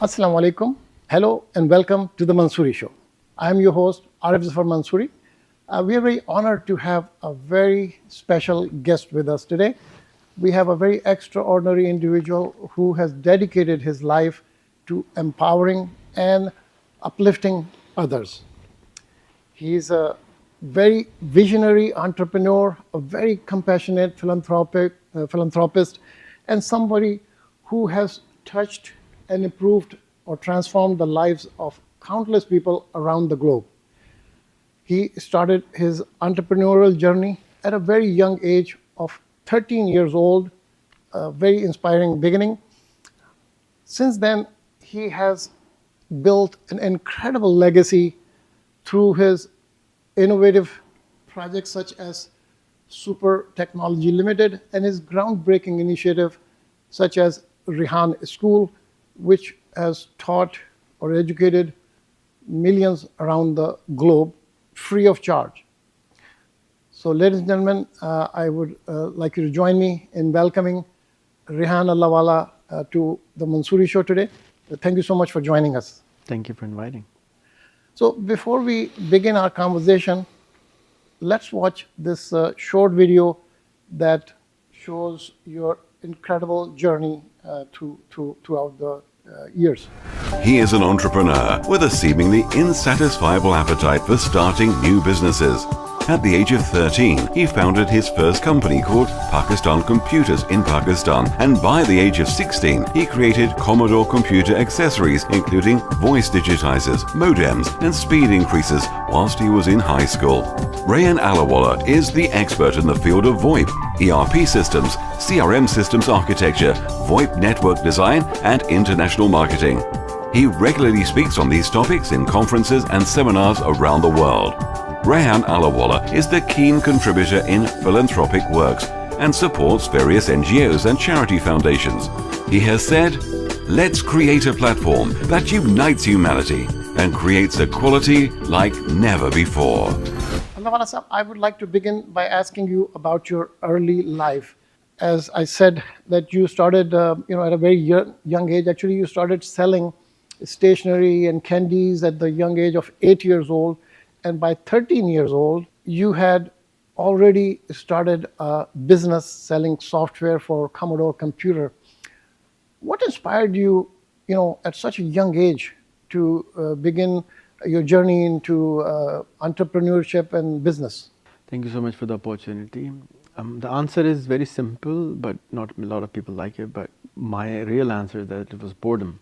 Assalamu alaikum. Hello and welcome to the Mansuri Show. I am your host, Arif for Mansuri. We are very honored to have a very special guest with us today. We have a very extraordinary individual who has dedicated his life to empowering and uplifting others. He is a very visionary entrepreneur, a very compassionate philanthropist, and somebody who has touched and improved or transformed the lives of countless people around the globe. He started his entrepreneurial journey at a very young age of 13 years old, a very inspiring beginning. Since then, he has built an incredible legacy through his innovative projects such as Super Technology Limited and his groundbreaking initiative such as Rehan School, which has taught or educated millions around the globe free of charge. So, ladies and gentlemen, I would like you to join me in welcoming Rehan Allahwala to the Mansuri Show today. Thank you so much for joining us. Thank you for inviting. So, before we begin our conversation, let's watch this short video that shows your incredible journey throughout the years. He is an entrepreneur with a seemingly insatisfiable appetite for starting new businesses. At the age of 13, he founded his first company called Pakistan Computers in Pakistan, and by the age of 16, he created Commodore computer accessories including voice digitizers, modems, and speed increasers whilst he was in high school. Rehan Allahwala is the expert in the field of VoIP, ERP systems, CRM systems architecture, VoIP network design, and international marketing. He regularly speaks on these topics in conferences and seminars around the world. Rehan Allahwala is the keen contributor in philanthropic works and supports various NGOs and charity foundations. He has said, "Let's create a platform that unites humanity and creates equality like never before." Allahwala Sahab, I would like to begin by asking you about your early life. As I said, that you started, at a very young age. Actually, you started selling stationery and candies at the young age of 8 years old. And by 13 years old, you had already started a business selling software for Commodore computer. What inspired you, at such a young age to begin your journey into entrepreneurship and business? Thank you so much for the opportunity. The answer is very simple, but not a lot of people like it. But my real answer is that it was boredom.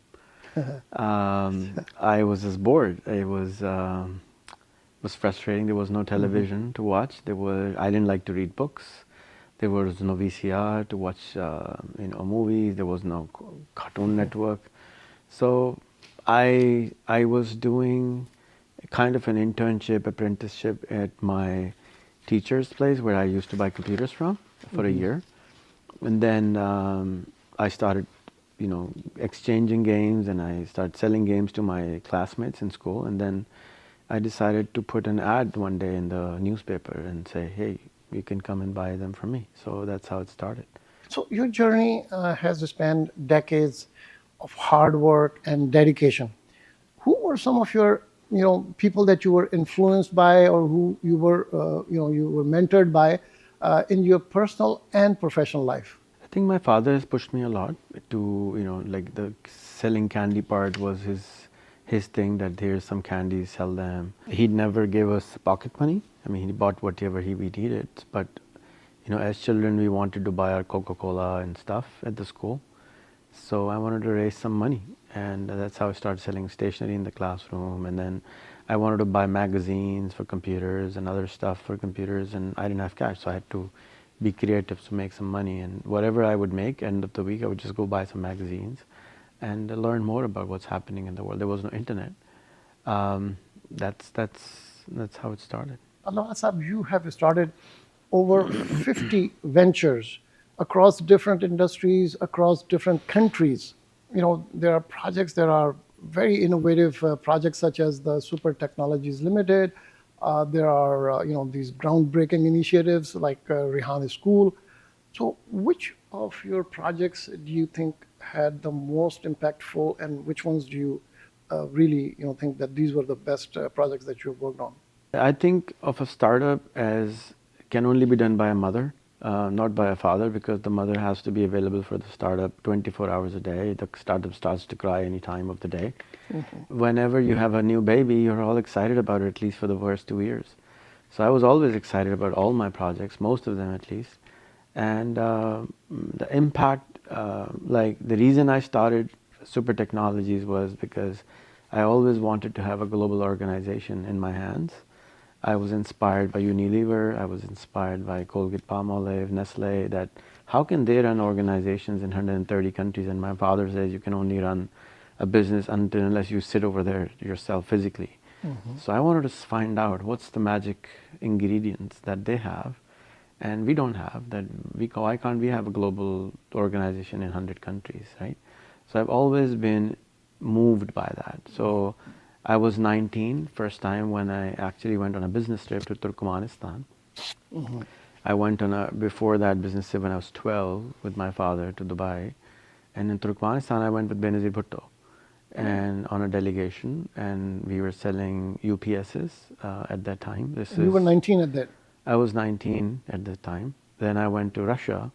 I was just bored. It was frustrating. There was no television to watch. I didn't like to read books. There was no VCR to watch, movies. There was no Cartoon Network. So I was doing kind of an apprenticeship at my teacher's place where I used to buy computers from for a year. And then I started, exchanging games, and I started selling games to my classmates in school. And then I decided to put an ad one day in the newspaper and say, "Hey, you can come and buy them from me." So that's how it started. So your journey has spanned decades of hard work and dedication. Who were some of your, people that you were influenced by, or who you were mentored by in your personal and professional life? I think my father has pushed me a lot to, like the selling candy part was his thing, that here's some candies, sell them. He never gave us pocket money. I mean, he bought whatever we needed. But, as children, we wanted to buy our Coca-Cola and stuff at the school. So I wanted to raise some money. And that's how I started selling stationery in the classroom. And then I wanted to buy magazines for computers and other stuff for computers. And I didn't have cash, so I had to be creative to make some money. And whatever I would make, end of the week, I would just go buy some magazines and learn more about what's happening in the world. There was no internet. That's how it started. Allahwala Sahab, you have started over 50 ventures across different industries, across different countries. There are projects that are very innovative projects such as the Super Technologies Limited. There are these groundbreaking initiatives like Rehan School. So which of your projects do you think had the most impactful, and which ones do you really think that these were the best projects that you've worked on? I think of a startup as can only be done by a mother, not by a father, because the mother has to be available for the startup 24 hours a day. The startup starts to cry any time of the day. Whenever you have a new baby, you're all excited about it, at least for the first 2 years. So I was always excited about all my projects, most of them at least. And the impact, like the reason I started Super Technologies was because I always wanted to have a global organization in my hands. I was inspired by Unilever, I was inspired by Colgate-Palmolive, Nestle, that how can they run organizations in 130 countries? And my father says you can only run a business unless you sit over there yourself physically. So I wanted to find out what's the magic ingredients that they have and we don't have, that why can't we have a global organization in 100 countries, right? So I've always been moved by that. So I was 19 first time when I actually went on a business trip to Turkmenistan. I went on before that business trip when I was 12 with my father to Dubai. And in Turkmenistan I went with Benazir Bhutto and on a delegation, and we were selling UPSs at that time. You were 19 at that. I was 19 at that time. Then I went to Russia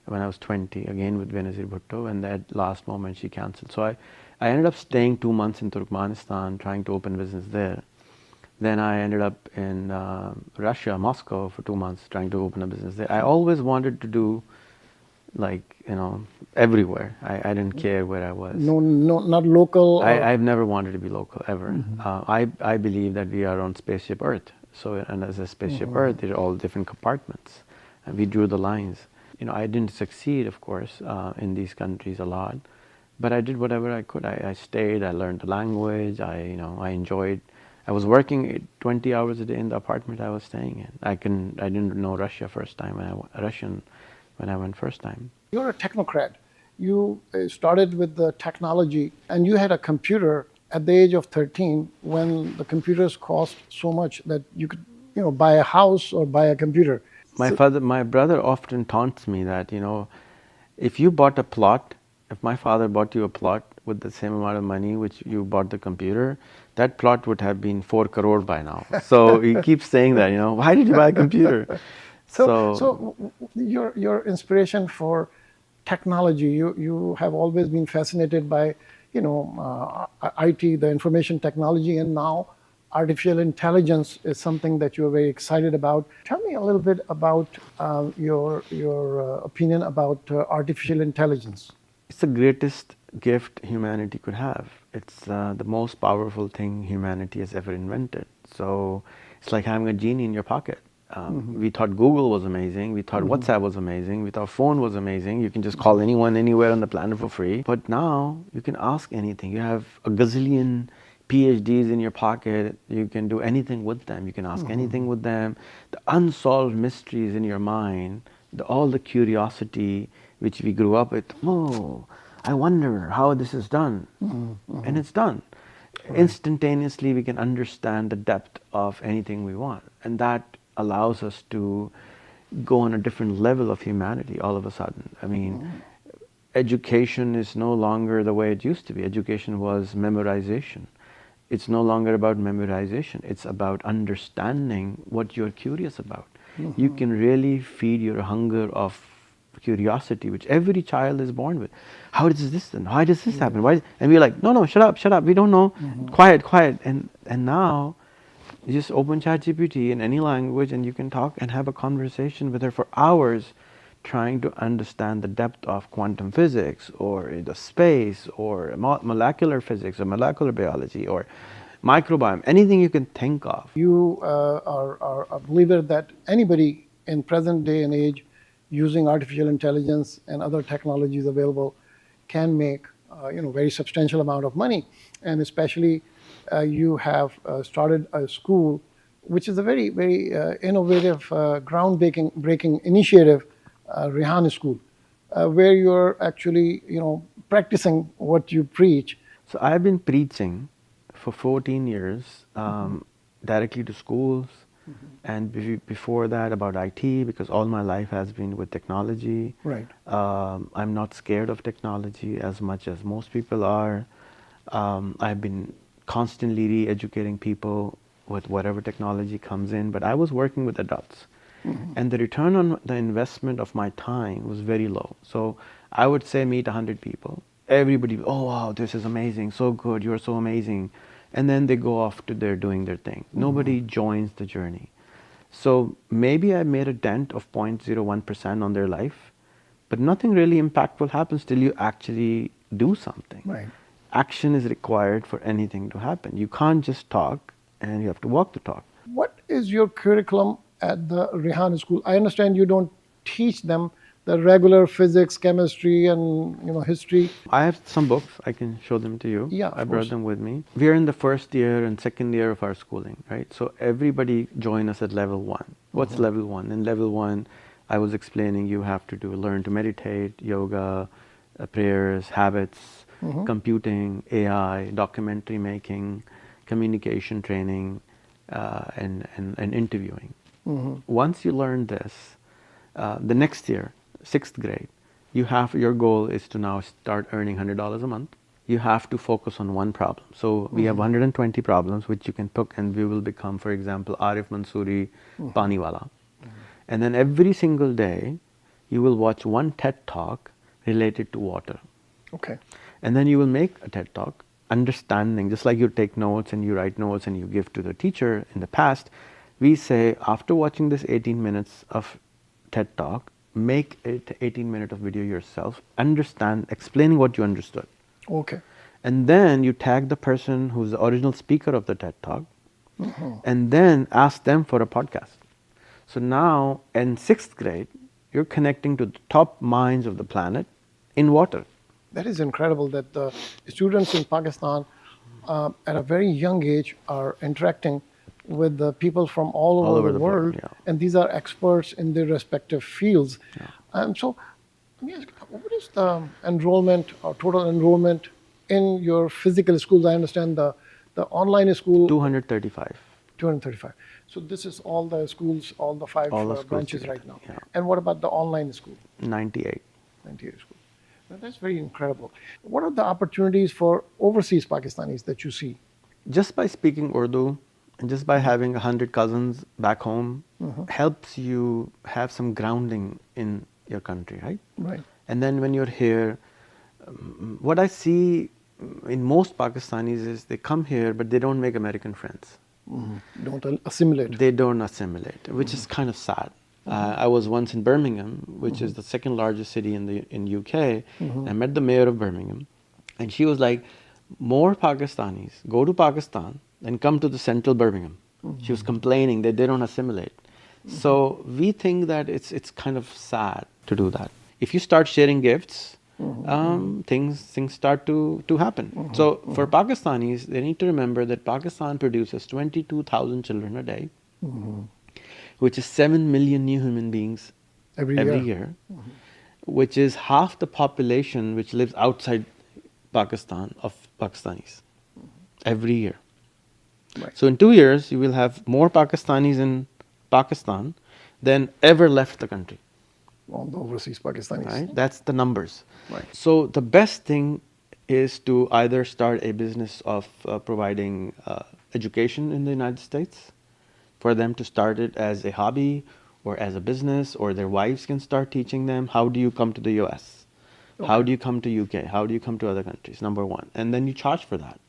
when I was 20, again with Benazir Bhutto, and that last moment she cancelled. So I ended up staying 2 months in Turkmenistan trying to open business there. Then I ended up in Russia, Moscow for 2 months trying to open a business there. I always wanted to do everywhere. I didn't care where I was. No, not local. I've never wanted to be local ever. I believe that we are on spaceship Earth. So, and as a spaceship Earth, there are all different compartments, and we drew the lines. I didn't succeed, of course, in these countries a lot, but I did whatever I could. I stayed. I learned the language. I enjoyed. I was working 20 hours a day in the apartment I was staying in. I didn't know Russian when I went first time. You're a technocrat. You started with the technology, and you had a computer at the age of 13 when the computers cost so much that you could, buy a house or buy a computer. My brother often taunts me that, if you bought a plot, if my father bought you a plot with the same amount of money which you bought the computer, that plot would have been 4 crore by now. So he keeps saying that, why did you buy a computer? So your inspiration for technology, you have always been fascinated by, IT, the information technology, and now artificial intelligence is something that you're very excited about. Tell me a little bit about your opinion about artificial intelligence. It's the greatest gift humanity could have. It's the most powerful thing humanity has ever invented. So it's like having a genie in your pocket. We thought Google was amazing. We thought WhatsApp was amazing. We thought phone was amazing. You can just call anyone, anywhere on the planet for free. But now you can ask anything. You have a gazillion PhDs in your pocket. You can do anything with them. You can ask anything with them. The unsolved mysteries in your mind, all the curiosity which we grew up with. Oh, I wonder how this is done. And it's done. Right. Instantaneously, we can understand the depth of anything we want. And that allows us to go on a different level of humanity all of a sudden. I mean, education is no longer the way it used to be. Education was memorization. It's no longer about memorization. It's about understanding what you're curious about. You can really feed your hunger of curiosity, which every child is born with. How does this happen? Why does this happen? Why? And we're like, no, shut up. We don't know. Quiet. And now, you just open ChatGPT in any language and you can talk and have a conversation with her for hours trying to understand the depth of quantum physics or the space or molecular physics or molecular biology or microbiome, anything you can think of. You are a believer that anybody in present day and age using artificial intelligence and other technologies available can make very substantial amount of money, and especially you have started a school, which is a very, very innovative, groundbreaking initiative, Rehan School, where you're actually, practicing what you preach. So I've been preaching for 14 years, directly to schools, And before that, about IT, because all my life has been with technology. Right. I'm not scared of technology as much as most people are. I've been constantly re-educating people with whatever technology comes in, but I was working with adults. And the return on the investment of my time was very low. So I would say meet 100 people. Everybody, oh wow, this is amazing, so good, you're so amazing. And then they go off to doing their thing. Nobody joins the journey. So maybe I made a dent of 0.01% on their life, but nothing really impactful happens till you actually do something. Right. Action is required for anything to happen. You can't just talk, and you have to walk the talk. What is your curriculum at the Rehan School? I understand you don't teach them the regular physics, chemistry, and history. I have some books. I can show them to you. Yeah, I of brought course. them with me. We are in the first year and second year of our schooling, right? So everybody join us at level 1. What's level 1? In level 1, I was explaining you have to learn to meditate, yoga, prayers, habits, computing, AI, documentary making, communication training, and interviewing. Once you learn this, the next year, 6th grade, your goal is to now start earning $100 a month. You have to focus on one problem. So we have 120 problems which you can pick, and we will become, for example, Arif Mansuri Paniwala. And then every single day, you will watch one TED talk related to water. Okay. And then you will make a TED talk, understanding, just like you take notes and you write notes and you give to the teacher in the past, we say, after watching this 18 minutes of TED talk, make it 18 minutes of video yourself, understand, explaining what you understood. Okay. And then you tag the person who's the original speaker of the TED talk, and then ask them for a podcast. So now in 6th grade, you're connecting to the top minds of the planet in water. That is incredible that the students in Pakistan at a very young age are interacting with the people from all over the world, yeah. and these are experts in their respective fields. So let me ask, what is the enrollment or total enrollment in your physical schools? I understand the online school, 235. 235. So this is all the schools, all the 5 All the schools branches together, right now. yeah. And what about the online school? 98. 98 schools. Now, that's very incredible. What are the opportunities for overseas Pakistanis that you see? Just by speaking Urdu and just by having 100 cousins back home helps you have some grounding in your country, right? Right. And then when you're here, what I see in most Pakistanis is they come here, but they don't make American friends. Don't assimilate. They don't assimilate, which is kind of sad. I was once in Birmingham, which is the second largest city in UK. I met the mayor of Birmingham, and she was like, more Pakistanis go to Pakistan than come to the central Birmingham. She was complaining that they don't assimilate. So we think that it's kind of sad to do that. If you start sharing gifts, things start to happen. So for Pakistanis, they need to remember that Pakistan produces 22,000 children a day, which is 7 million new human beings every year, which is half the population which lives outside Pakistan of Pakistanis every year. Right. So in 2 years, you will have more Pakistanis in Pakistan than ever left the country. All the overseas Pakistanis. Right? That's the numbers. Right. So the best thing is to either start a business of providing education in the United States, for them to start it as a hobby or as a business, or their wives can start teaching them how do you come to the US, how do you come to UK, how do you come to other countries, number one. And then you charge for that.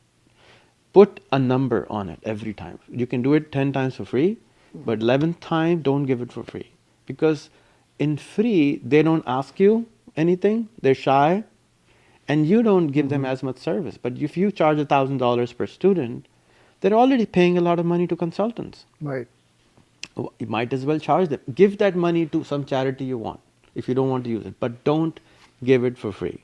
Put a number on it every time. You can do it 10 times for free, but 11th time, don't give it for free. Because in free, they don't ask you anything, they're shy, and you don't give them as much service. But if you charge $1,000 per student, they're already paying a lot of money to consultants. Right. You might as well charge them. Give that money to some charity you want, if you don't want to use it, but don't give it for free.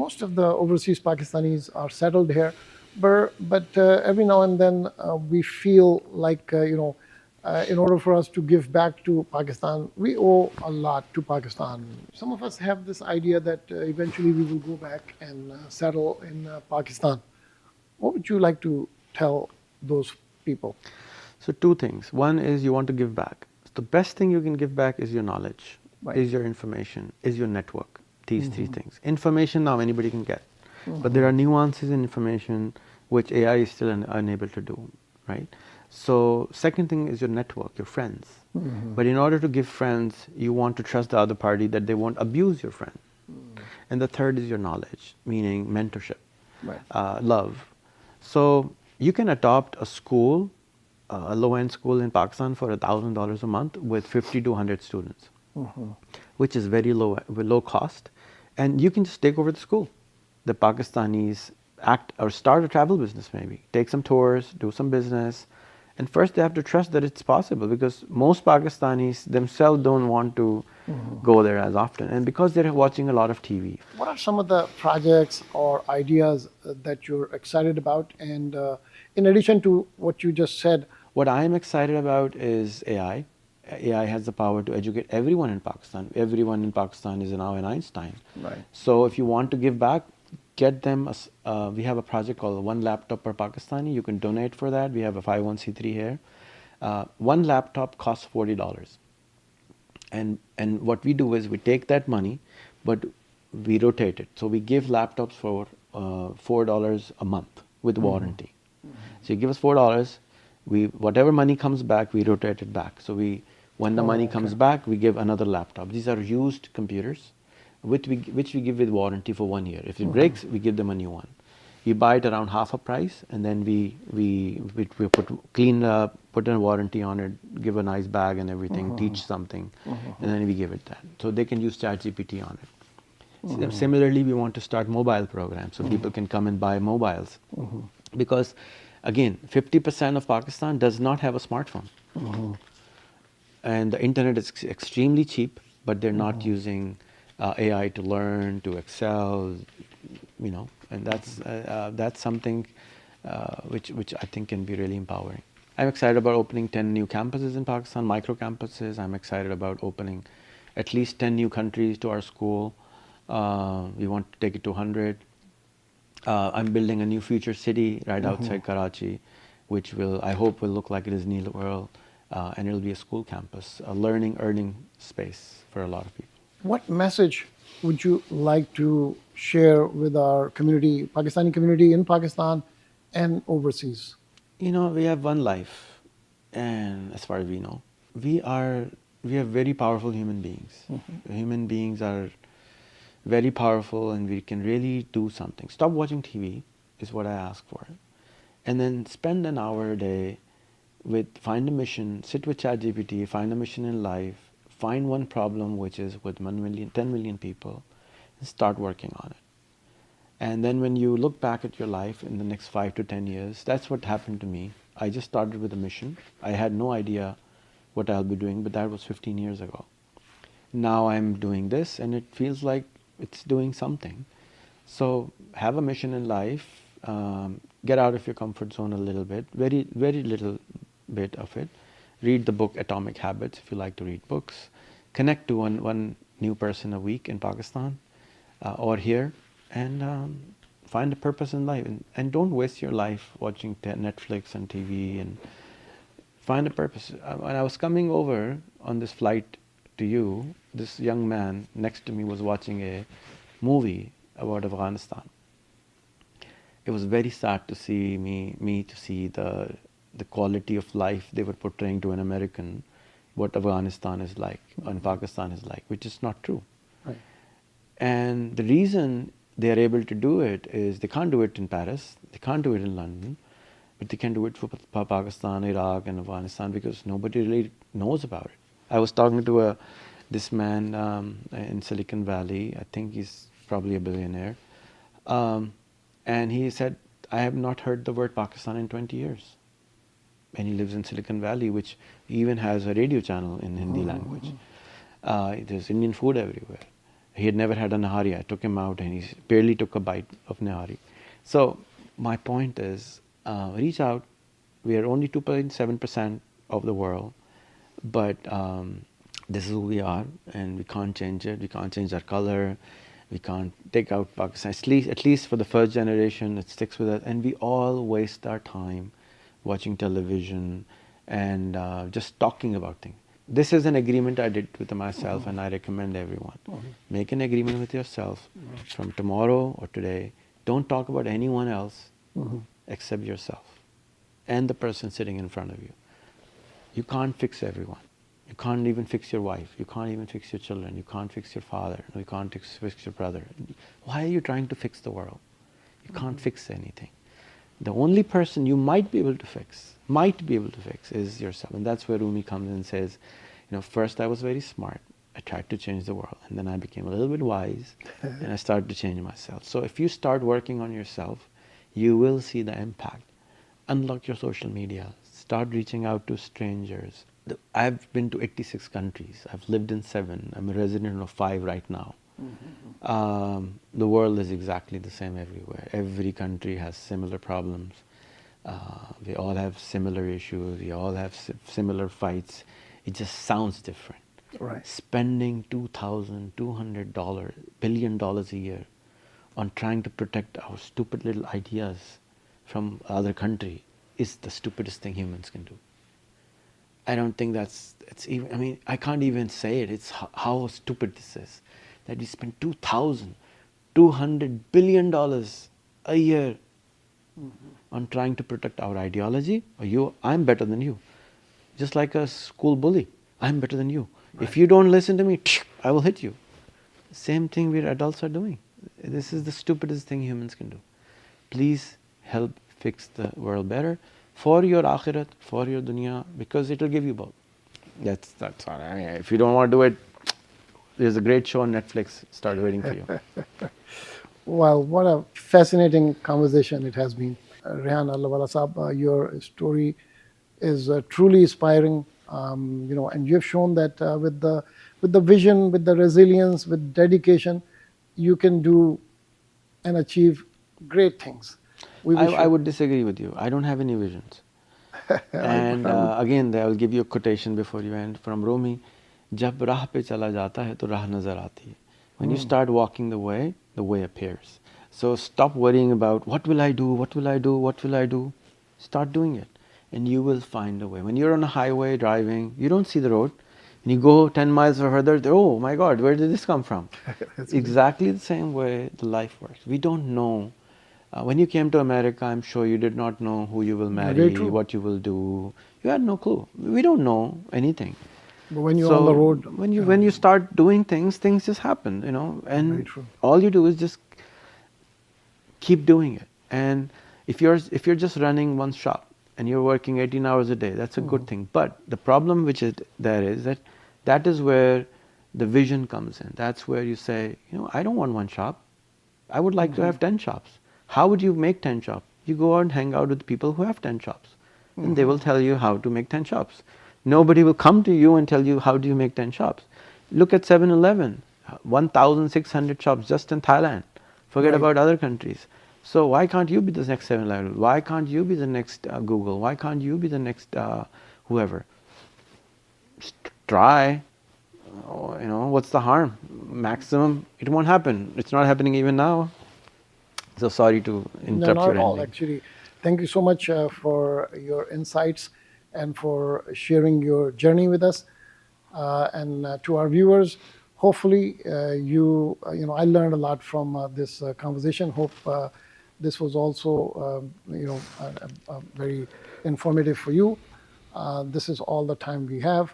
most of the overseas Pakistanis are settled here, but every now and then we feel like, in order for us to give back to Pakistan, we owe a lot to Pakistan. Some of us have this idea that eventually we will go back and settle in Pakistan. What would you like to tell those people? So two things. One is you want to give back. The best thing you can give back is your knowledge, Right. is your information, is your network. These three things. Information now anybody can get, but there are nuances in information which AI is still unable to do, right? So second thing is your network, your friends. But in order to give friends, you want to trust the other party that they won't abuse your friend. And the third is your knowledge, meaning mentorship, Right. love. So you can adopt a school, a low-end school in Pakistan for $1,000 a month with 50 to 100 students, which is very low cost, and you can just take over the school. The Pakistanis act or start a travel business, maybe take some tours, do some business, and first they have to trust that it's possible, because most Pakistanis themselves don't want to go there as often, and because they're watching a lot of TV. What are some of the projects or ideas that you're excited about? And in addition to what you just said, What I am excited about is AI. AI has the power to educate everyone in Pakistan. Everyone in Pakistan is now an Einstein. Right. So if you want to give back, get them. We have a project called One Laptop per Pakistani. You can donate for that. We have a 501c3 here. One laptop costs $40. And what we do is we take that money, but we rotate it. So we give laptops for $4 a month with warranty. So you give us $4. Whatever money comes back, we rotate it back. So when the money comes back, we give another laptop. These are used computers, which we give with warranty for 1 year. If it breaks, we give them a new one. You buy it around half a price, and then we clean up, put a warranty on it, give a nice bag and everything, teach something, and then we give it that. So they can use ChatGPT on it. Similarly, we want to start mobile programs so people can come and buy mobiles. Because again, 50% of Pakistan does not have a smartphone. And the internet is extremely cheap, but they're not using AI to learn, to excel, and that's something which I think can be really empowering. I'm excited about opening 10 new campuses in Pakistan, micro campuses. I'm excited about opening at least 10 new countries to our school. We want to take it to 100. I'm building a new future city right outside Karachi, which I hope will look like Disney World, and it'll be a school campus, a learning, earning space for a lot of people. what message would you like to share with our community, Pakistani community in Pakistan and overseas? We have one life, and as far as we know, we are very powerful human beings. Human beings are very powerful, and we can really do something. Stop watching TV is what I ask for, and then spend an hour a day find a mission, sit with ChatGPT, find a mission in life, find one problem which is with 10 million people, and start working on it. And then when you look back at your life in the next 5 to 10 years, that's what happened to me. I just started with a mission. I had no idea what I'll be doing, but that was 15 years ago. Now I'm doing this, and it feels like it's doing something. So have a mission in life, get out of your comfort zone a little bit, very, very little bit of it. Read the book Atomic Habits if you like to read books. Connect to one new person a week in Pakistan or here, and find a purpose in life. And don't waste your life watching Netflix and TV, and find a purpose. When I was coming over on this flight to you, this young man next to me was watching a movie about Afghanistan. It was very sad to see me to see the quality of life they were portraying to an American, what Afghanistan is like and Pakistan is like, which is not true. Right. And the reason they are able to do it is they can't do it in Paris, they can't do it in London, but they can do it for Pakistan, Iraq, and Afghanistan because nobody really knows about it. I was talking to this man in Silicon Valley. I think he's probably a billionaire. And he said, I have not heard the word Pakistan in 20 years. And he lives in Silicon Valley, which even has a radio channel in Hindi language. There's Indian food everywhere. He had never had a nahari. I took him out and he barely took a bite of nahari. So my point is, reach out. We are only 2.7% of the world, but this is who we are, and we can't change it. We can't change our color. We can't take out Pakistan. At least for the first generation, it sticks with us. And we all waste our time watching television and just talking about things. This is an agreement I did with myself, and I recommend everyone. Make an agreement with yourself from tomorrow or today. Don't talk about anyone else except yourself and the person sitting in front of you. You can't fix everyone. You can't even fix your wife. You can't even fix your children. You can't fix your father. You can't fix your brother. Why are you trying to fix the world? You can't fix anything. The only person you might be able to fix is yourself. And that's where Rumi comes in and says, first I was very smart. I tried to change the world. And then I became a little bit wise and I started to change myself. So if you start working on yourself, you will see the impact. Unlock your social media. Start reaching out to strangers. I've been to 86 countries. I've lived in 7. I'm a resident of 5 right now. The world is exactly the same everywhere. Every country has similar problems. We all have similar issues. We all have similar fights. It just sounds different. Right. Spending $2,200 billion a year on trying to protect our stupid little ideas from other country is the stupidest thing humans can do. I don't think it's even, I can't even say it. It's how stupid this is. That we spend $2,200 billion a year on trying to protect our ideology. I'm better than you. Just like a school bully. I'm better than you. Right. If you don't listen to me, I will hit you. Same thing we adults are doing. This is the stupidest thing humans can do. Please help fix the world better for your akhirat, for your dunya, because it will give you both. That's all. If you don't want to do it, there's a great show on Netflix. Start waiting for you. Well, what a fascinating conversation it has been. Rehan Allahwala Saab, your story is truly inspiring. And you've shown that with the vision, with the resilience, with dedication, you can do and achieve great things. I would disagree with you. I don't have any visions. And again, I will give you a quotation before you end from Rumi. जब राह पे चला जाता है तो राह नजर आती है. When you start walking the way appears. So stop worrying about what will I do. Start doing it, and you will find a way. When you're on a highway driving, you don't see the road, and you go 10 miles further. Oh my God, where did this come from? Exactly the same way the life works. We don't know. When you came to America, I'm sure you did not know who you will marry, what you will do. You had no clue. We don't know anything. But when you're on the road, when you start doing things just happen, and all you do is just keep doing it. And if you're just running one shop and you're working 18 hours a day, that's a good thing. But the problem which is there is that is where the vision comes in. That's where you say, I don't want one shop. I would like to have 10 shops. How would you make 10 shops? You go out and hang out with people who have 10 shops. And they will tell you how to make 10 shops. Nobody will come to you and tell you how do you make 10 shops. Look at 7-Eleven, 1,600 shops just in Thailand. Forget about other countries. So why can't you be the next 7-Eleven? Why can't you be the next Google? Why can't you be the next whoever? Just try. What's the harm? Maximum, it won't happen. It's not happening even now. So sorry to interrupt not your at all, ending. actually. Thank you so much for your insights and for sharing your journey with us. And to our viewers, hopefully I learned a lot from this conversation. Hope this was also very informative for you. This is all the time we have.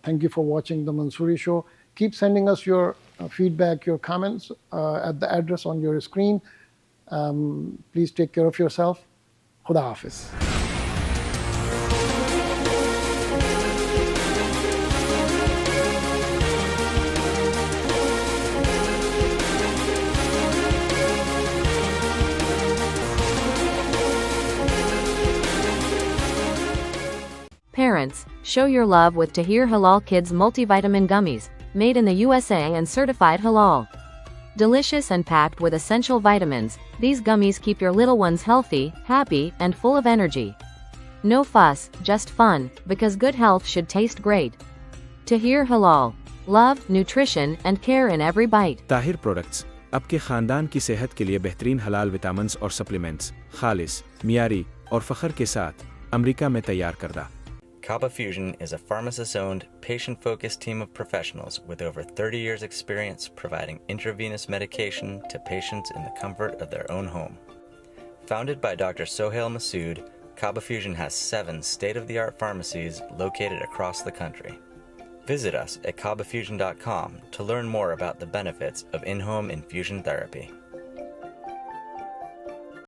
Thank you for watching the Mansuri Show. Keep sending us your feedback, your comments at the address on your screen. Please take care of yourself. Khuda Hafiz. Parents, show your love with Tahir Halal Kids Multivitamin Gummies, made in the USA and certified halal. Delicious and packed with essential vitamins, these gummies keep your little ones healthy, happy, and full of energy. No fuss, just fun, because good health should taste great. Tahir Halal. Love, nutrition, and care in every bite. Tahir products आपके खानदान की सेहत के लिए बेहतरीन हलाल vitamins और supplements खालिस, मियारी और फखर के साथ अमेरिका में तैयार करदा। Kaba Fusion is a pharmacist-owned, patient-focused team of professionals with over 30 years' experience providing intravenous medication to patients in the comfort of their own home. Founded by Dr. Sohail Masood, Kaba Fusion has 7 state-of-the-art pharmacies located across the country. Visit us at kabafusion.com to learn more about the benefits of in-home infusion therapy.